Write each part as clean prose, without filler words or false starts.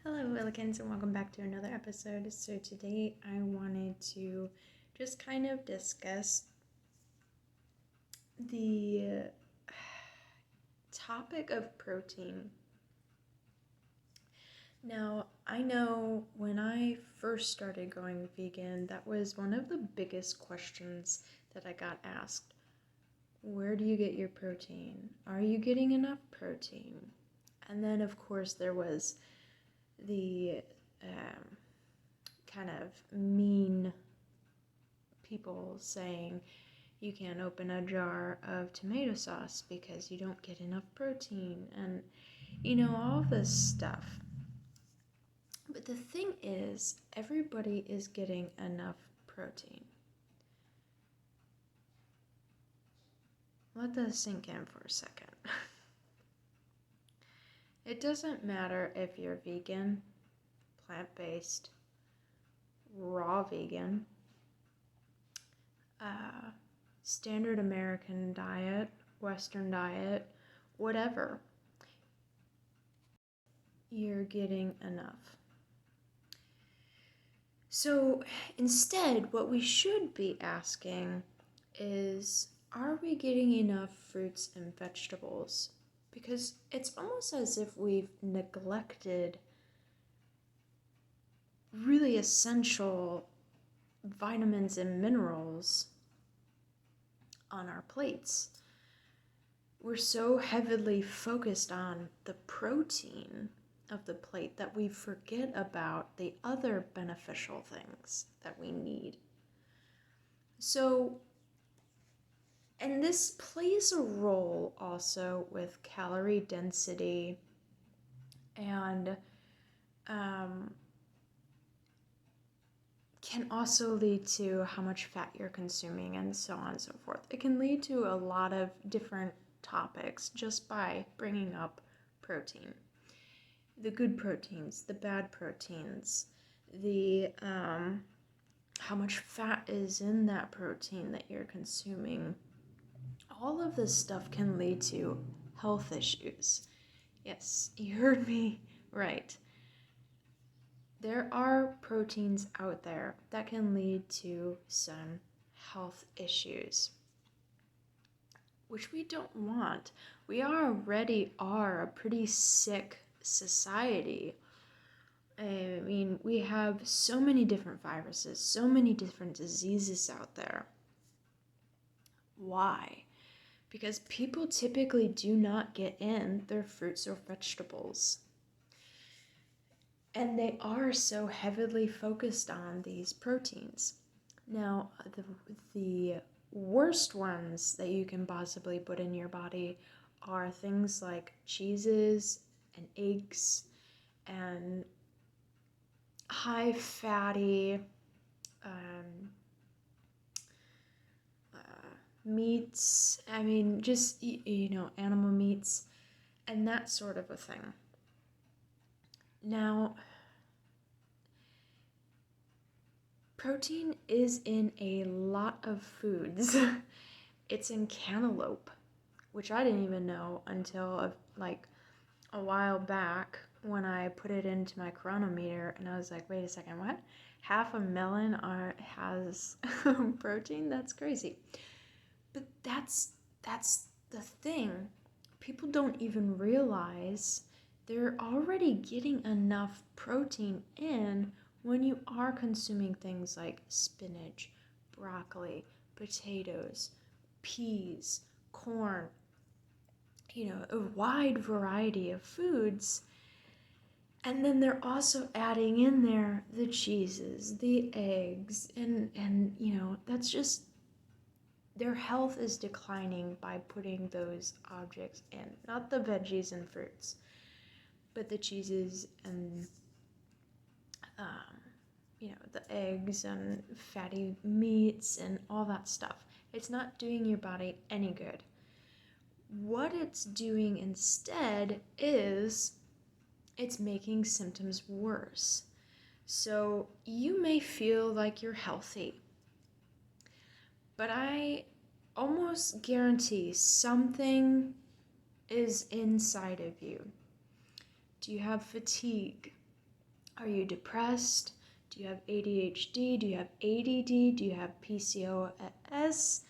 Hello, Willowkins, and welcome back to another episode. So, today I wanted to just kind of discuss the topic of protein. Now, I know when I first started going vegan, that was one of the biggest questions that I got asked. Where do you get your protein? Are you getting enough protein? And then, of course, there was the kind of mean people saying you can't open a jar of tomato sauce because you don't get enough protein, and all this stuff. But the thing is, everybody is getting enough protein. Let that sink in for a second. It doesn't matter if you're vegan, plant-based, raw vegan, standard American diet, Western diet, whatever. You're getting enough. So instead, what we should be asking is, are we getting enough fruits and vegetables? Because it's almost as if we've neglected really essential vitamins and minerals on our plates. We're so heavily focused on the protein of the plate that we forget about the other beneficial things that we need. So, and this plays a role also with calorie density and can also lead to how much fat you're consuming and so on and so forth. It can lead to a lot of different topics just by bringing up protein. The good proteins, the bad proteins, the how much fat is in that protein that you're consuming. All of this stuff can lead to health issues. Yes, you heard me right. There are proteins out there that can lead to some health issues, which we don't want. We already are a pretty sick society. I mean, we have so many different viruses, so many different diseases out there. Why? Because people typically do not get in their fruits or vegetables. And they are so heavily focused on these proteins. Now, the worst ones that you can possibly put in your body are things like cheeses and eggs and high fatty meats. I mean, just, animal meats and that sort of a thing. Now, protein is in a lot of foods. It's in cantaloupe, which I didn't even know until a while back when I put it into my chronometer, and I was like, wait a second, what? Half a melon has protein? That's crazy. But that's the thing. People don't even realize they're already getting enough protein in when you are consuming things like spinach, broccoli, potatoes, peas, corn, a wide variety of foods. And then they're also adding in there the cheeses, the eggs, and that's just, their health is declining by putting those objects in. Not the veggies and fruits, but the cheeses and the eggs and fatty meats and all that stuff. It's not doing your body any good. What it's doing instead is it's making symptoms worse. So you may feel like you're healthy, but I almost guarantee something is inside of you. Do you have fatigue? Are you depressed? Do you have ADHD? Do you have ADD? Do you have PCOS?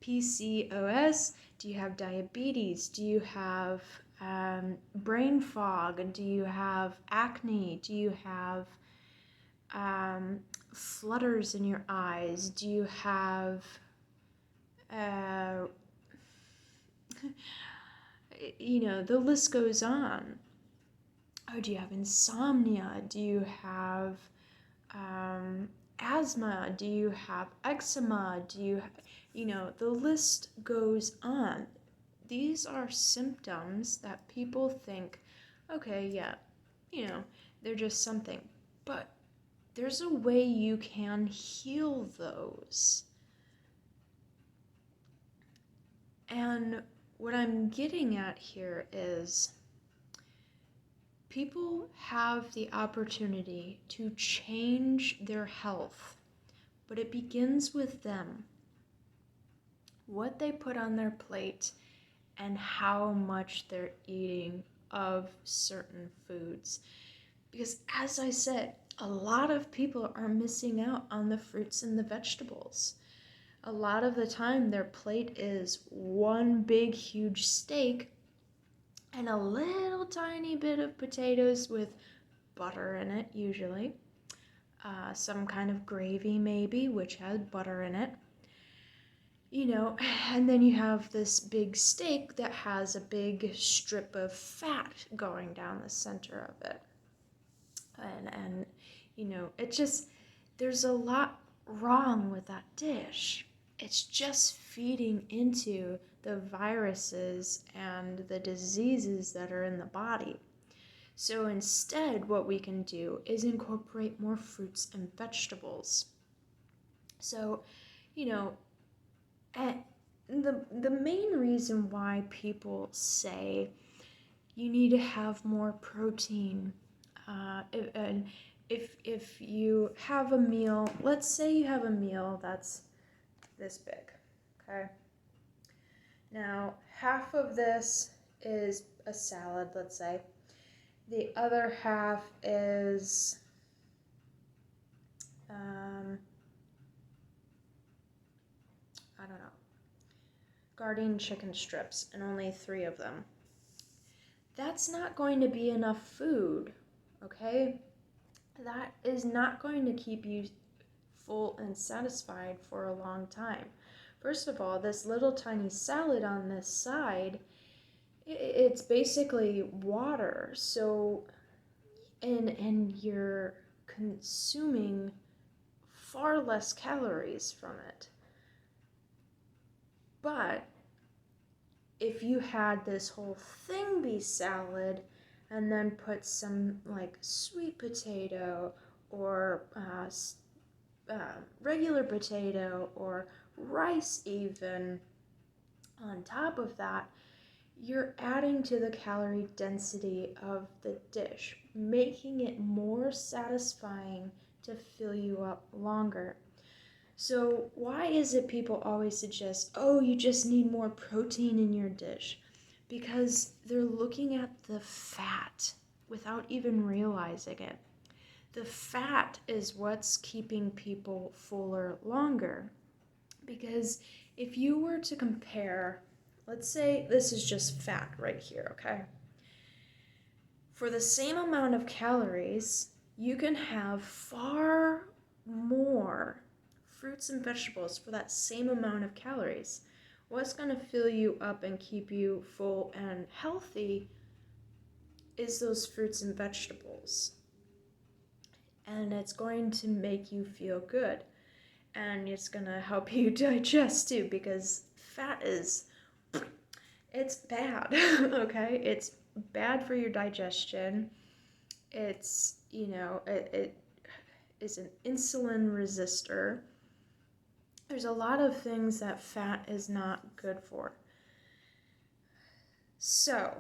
PCOS? Do you have diabetes? Do you have brain fog? Do you have acne? Do you have flutters in your eyes? Do you have uh, the list goes on. Oh, do you have insomnia? Do you have asthma? Do you have eczema? Do you, the list goes on. These are symptoms that people think, okay, yeah, they're just something. But there's a way you can heal those. And what I'm getting at here is people have the opportunity to change their health, but it begins with them. What they put on their plate and how much they're eating of certain foods. Because as I said, a lot of people are missing out on the fruits and the vegetables. A lot of the time their plate is one big huge steak and a little tiny bit of potatoes with butter in it usually. Some kind of gravy maybe, which has butter in it. And then you have this big steak that has a big strip of fat going down the center of it. And it just, there's a lot wrong with that dish. It's just feeding into the viruses and the diseases that are in the body. So instead, what we can do is incorporate more fruits and vegetables. So, and the main reason why people say you need to have more protein, if you have a meal, let's say you have a meal that's this big, okay? Now, half of this is a salad, let's say. The other half is I don't know, garden chicken strips, and only 3 of them. That's not going to be enough food, okay? That is not going to keep you full and satisfied for a long time. First of all, this little tiny salad on this side, it's basically water. So, and you're consuming far less calories from it. But if you had this whole thing be salad and then put some like sweet potato or regular potato or rice even on top of that, you're adding to the calorie density of the dish, making it more satisfying to fill you up longer. So why is it people always suggest, oh, you just need more protein in your dish? Because they're looking at the fat without even realizing it. The fat is what's keeping people fuller longer. Because if you were to compare, let's say this is just fat right here, okay? For the same amount of calories, you can have far more fruits and vegetables for that same amount of calories. What's going to fill you up and keep you full and healthy is those fruits and vegetables. And it's going to make you feel good. And it's going to help you digest too, because fat it's bad, okay? It's bad for your digestion. It's, it is an insulin resistor. There's a lot of things that fat is not good for. So,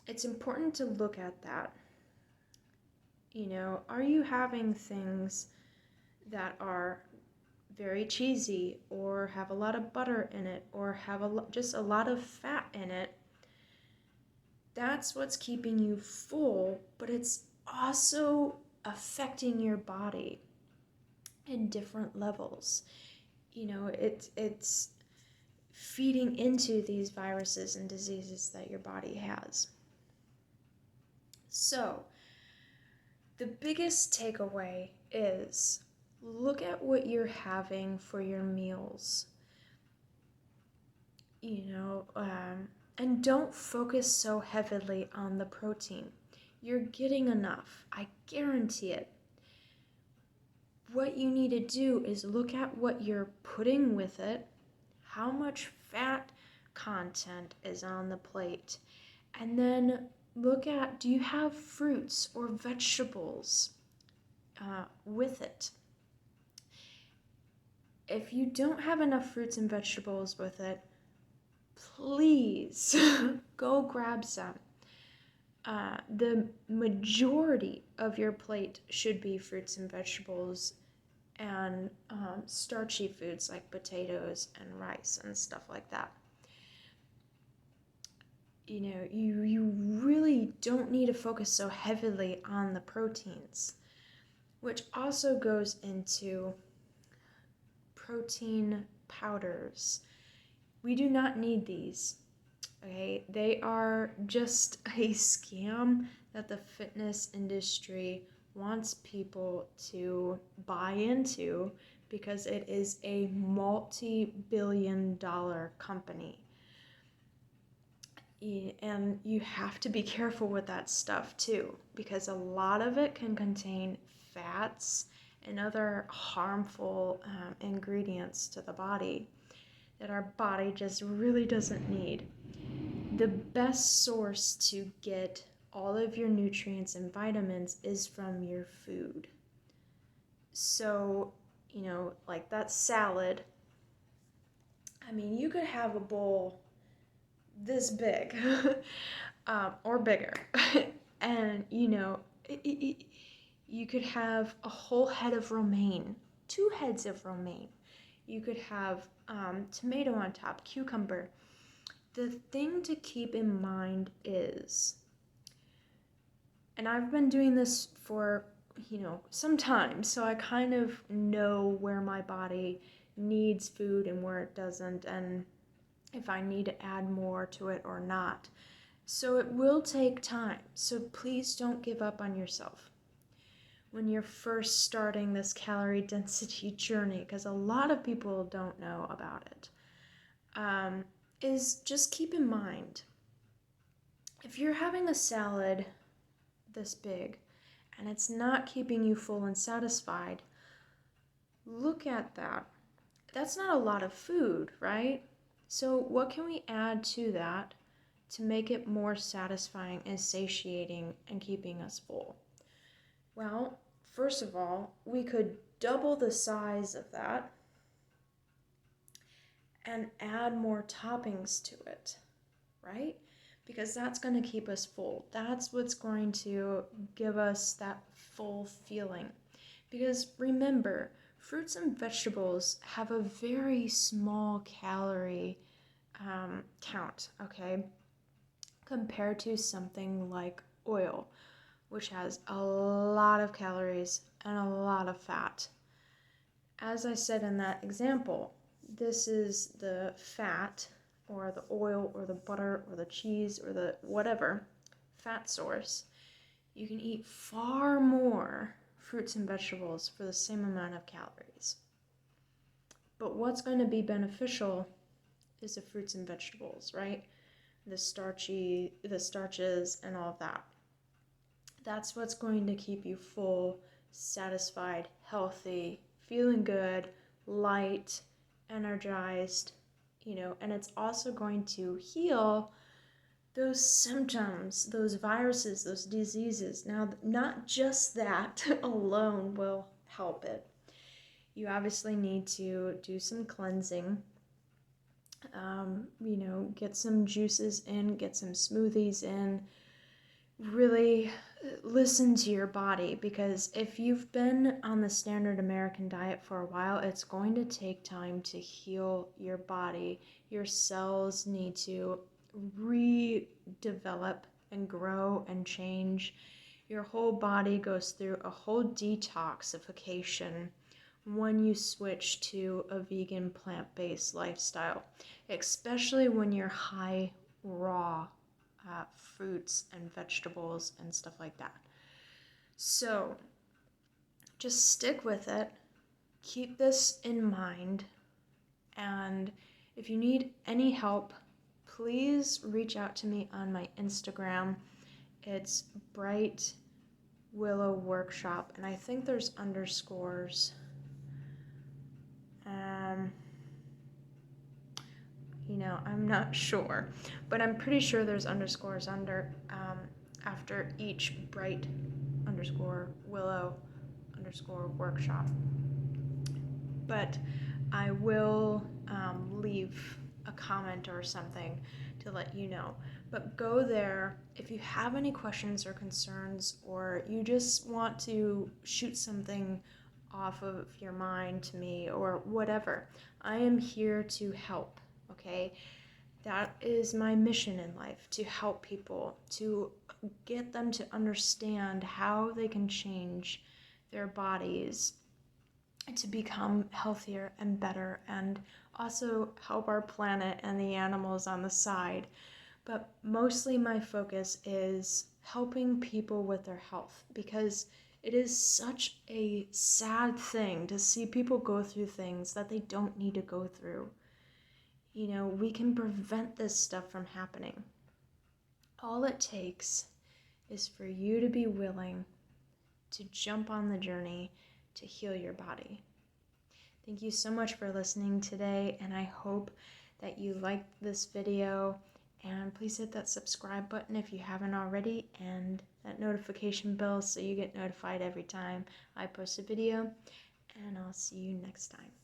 it's important to look at that. Are you having things that are very cheesy or have a lot of butter in it or have just a lot of fat in it? That's what's keeping you full, but it's also affecting your body in different levels. It's feeding into these viruses and diseases that your body has. So, the biggest takeaway is look at what you're having for your meals. And don't focus so heavily on the protein. You're getting enough. I guarantee it. What you need to do is look at what you're putting with it, how much fat content is on the plate, and then look at, do you have fruits or vegetables with it? If you don't have enough fruits and vegetables with it, please go grab some. The majority of your plate should be fruits and vegetables and starchy foods like potatoes and rice and stuff like that. You really don't need to focus so heavily on the proteins, which also goes into protein powders. We do not need these, okay? They are just a scam that the fitness industry wants people to buy into because it is a multi-billion-dollar company. And you have to be careful with that stuff too, because a lot of it can contain fats and other harmful ingredients to the body that our body just really doesn't need. The best source to get all of your nutrients and vitamins is from your food. So, like that salad, you could have a bowl this big or bigger and you could have a whole head of romaine, 2 heads of romaine. You could have tomato on top, cucumber. The thing to keep in mind is, and I've been doing this for some time, so I kind of know where my body needs food and where it doesn't, and if I need to add more to it or not. So it will take time. So please don't give up on yourself when you're first starting this calorie density journey, because a lot of people don't know about it. Is just keep in mind, if you're having a salad this big and it's not keeping you full and satisfied, look at that. That's not a lot of food, right? So what can we add to that to make it more satisfying and satiating and keeping us full? Well, first of all, we could double the size of that and add more toppings to it, right? Because that's going to keep us full. That's what's going to give us that full feeling. Because remember, fruits and vegetables have a very small calorie count, okay? Compared to something like oil, which has a lot of calories and a lot of fat. As I said in that example, this is the fat or the oil or the butter or the cheese or the whatever fat source. You can eat far more fruits and vegetables for the same amount of calories. But what's going to be beneficial is the fruits and vegetables, right? The starches and all of that. That's what's going to keep you full, satisfied, healthy, feeling good, light, energized, and it's also going to heal those symptoms, those viruses, those diseases. Now, not just that alone will help it. You obviously need to do some cleansing, get some juices in, get some smoothies in, really listen to your body, because if you've been on the standard American diet for a while, it's going to take time to heal your body. Your cells need to redevelop and grow and change. Your whole body goes through a whole detoxification when you switch to a vegan plant-based lifestyle, especially when you're high raw fruits and vegetables and stuff like that. So just stick with it. Keep this in mind. And if you need any help, please reach out to me on my Instagram. It's Bright Willow Workshop, and I think there's underscores. I'm not sure, but I'm pretty sure there's underscores after each Bright _Willow _workshop. But I will leave a comment or something to let you know. But go there if you have any questions or concerns, or you just want to shoot something off of your mind to me or whatever. I am here to help, okay? That is my mission in life, to help people, to get them to understand how they can change their bodies to become healthier and better, and also help our planet and the animals on the side. But mostly my focus is helping people with their health, because it is such a sad thing to see people go through things that they don't need to go through. We can prevent this stuff from happening. All it takes is for you to be willing to jump on the journey to heal your body. Thank you so much for listening today, and I hope that you liked this video. And please hit that subscribe button if you haven't already, and that notification bell so you get notified every time I post a video. And I'll see you next time.